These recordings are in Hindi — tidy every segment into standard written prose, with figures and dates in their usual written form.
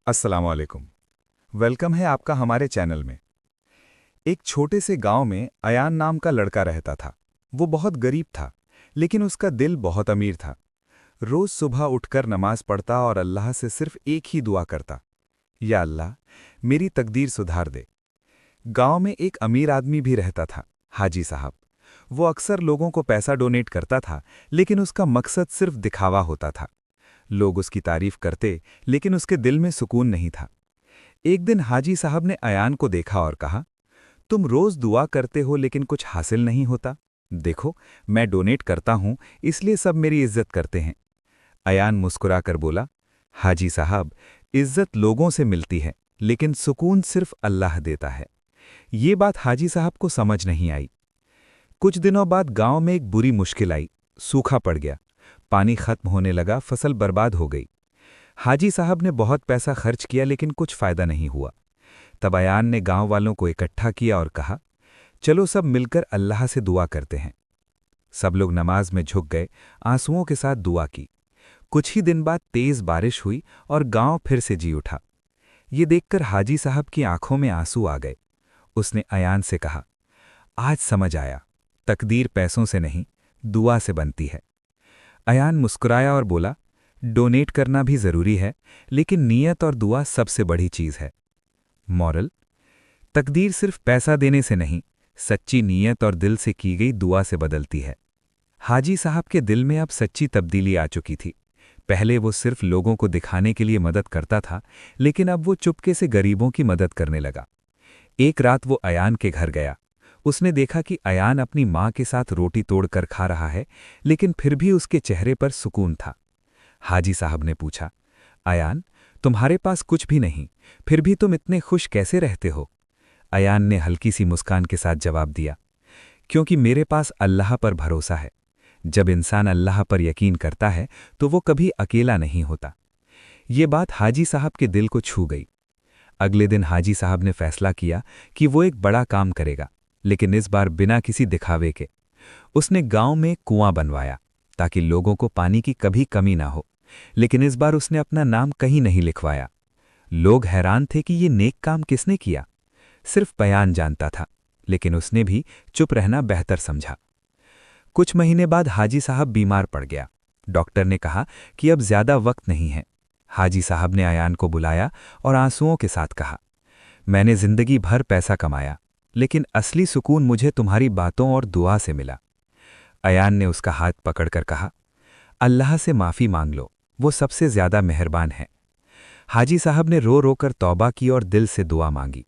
अस्सलाम वालेकुम। वेलकम है आपका हमारे चैनल में। एक छोटे से गांव में अयान नाम का लड़का रहता था। वो बहुत गरीब था, लेकिन उसका दिल बहुत अमीर था। रोज सुबह उठकर नमाज पढ़ता और अल्लाह से सिर्फ एक ही दुआ करता, या अल्लाह, मेरी तकदीर सुधार दे। गांव में एक अमीर आदमी भी रहता था, हाजी साहब। वो अक्सर लोगों को पैसा डोनेट करता था, लेकिन उसका मकसद सिर्फ दिखावा होता था। लोग उसकी तारीफ करते, लेकिन उसके दिल में सुकून नहीं था। एक दिन हाजी साहब ने अयान को देखा और कहा, तुम रोज दुआ करते हो लेकिन कुछ हासिल नहीं होता। देखो, मैं डोनेट करता हूं, इसलिए सब मेरी इज्जत करते हैं। अयान मुस्कुराकर बोला, हाजी साहब, इज्जत लोगों से मिलती है, लेकिन सुकून सिर्फ अल्लाह देता है। ये बात हाजी साहब को समझ नहीं आई। कुछ दिनों बाद गांव में एक बुरी मुश्किल आई। सूखा पड़ गया, पानी खत्म होने लगा, फसल बर्बाद हो गई। हाजी साहब ने बहुत पैसा खर्च किया, लेकिन कुछ फायदा नहीं हुआ। तब अयान ने गांव वालों को इकट्ठा किया और कहा, चलो सब मिलकर अल्लाह से दुआ करते हैं। सब लोग नमाज में झुक गए, आंसुओं के साथ दुआ की। कुछ ही दिन बाद तेज बारिश हुई और गांव फिर से जी उठा। ये देखकर हाजी साहब की आंखों में आंसू आ गए। उसने अयान से कहा, आज समझ आया, तकदीर पैसों से नहीं, दुआ से बनती है। अयान मुस्कुराया और बोला, डोनेट करना भी जरूरी है, लेकिन नीयत और दुआ सबसे बड़ी चीज है। मॉरल, तकदीर सिर्फ पैसा देने से नहीं, सच्ची नीयत और दिल से की गई दुआ से बदलती है। हाजी साहब के दिल में अब सच्ची तब्दीली आ चुकी थी। पहले वो सिर्फ लोगों को दिखाने के लिए मदद करता था, लेकिन अब वो चुपके से गरीबों की मदद करने लगा। एक रात वो अयान के घर गया। उसने देखा कि अयान अपनी माँ के साथ रोटी तोड़कर खा रहा है, लेकिन फिर भी उसके चेहरे पर सुकून था। हाजी साहब ने पूछा, अयान, तुम्हारे पास कुछ भी नहीं, फिर भी तुम इतने खुश कैसे रहते हो? अयान ने हल्की सी मुस्कान के साथ जवाब दिया, क्योंकि मेरे पास अल्लाह पर भरोसा है। जब इंसान अल्लाह पर यकीन करता है तो वो कभी अकेला नहीं होता। ये बात हाजी साहब के दिल को छू गई। अगले दिन हाजी साहब ने फैसला किया कि वो एक बड़ा काम करेगा, लेकिन इस बार बिना किसी दिखावे के। उसने गांव में कुआं बनवाया ताकि लोगों को पानी की कभी कमी ना हो, लेकिन इस बार उसने अपना नाम कहीं नहीं लिखवाया। लोग हैरान थे कि ये नेक काम किसने किया। सिर्फ बयान जानता था, लेकिन उसने भी चुप रहना बेहतर समझा। कुछ महीने बाद हाजी साहब बीमार पड़ गया। डॉक्टर ने कहा कि अब ज्यादा वक्त नहीं है। हाजी साहब ने अयान को बुलाया और आंसुओं के साथ कहा, मैंने जिंदगी भर पैसा कमाया, लेकिन असली सुकून मुझे तुम्हारी बातों और दुआ से मिला। अयान ने उसका हाथ पकड़कर कहा, अल्लाह से माफ़ी मांग लो, वो सबसे ज्यादा मेहरबान है। हाजी साहब ने रो रो कर तौबा की और दिल से दुआ मांगी।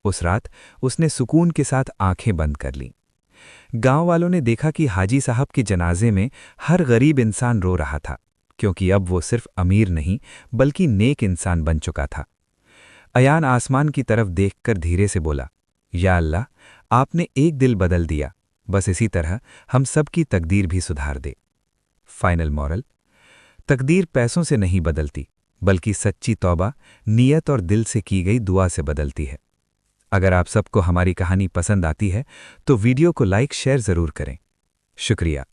उस रात उसने सुकून के साथ आंखें बंद कर लीं। गांव वालों ने देखा कि हाजी साहब के जनाजे में हर गरीब इंसान रो रहा था, क्योंकि अब वो सिर्फ अमीर नहीं बल्कि नेक इंसान बन चुका था। अयान आसमान की तरफ देखकर धीरे से बोला, या अल्लाह, आपने एक दिल बदल दिया, बस इसी तरह हम सब की तकदीर भी सुधार दे। फाइनल मॉरल, तकदीर पैसों से नहीं बदलती, बल्कि सच्ची तौबा, नीयत और दिल से की गई दुआ से बदलती है। अगर आप सबको हमारी कहानी पसंद आती है तो वीडियो को लाइक शेयर ज़रूर करें। शुक्रिया।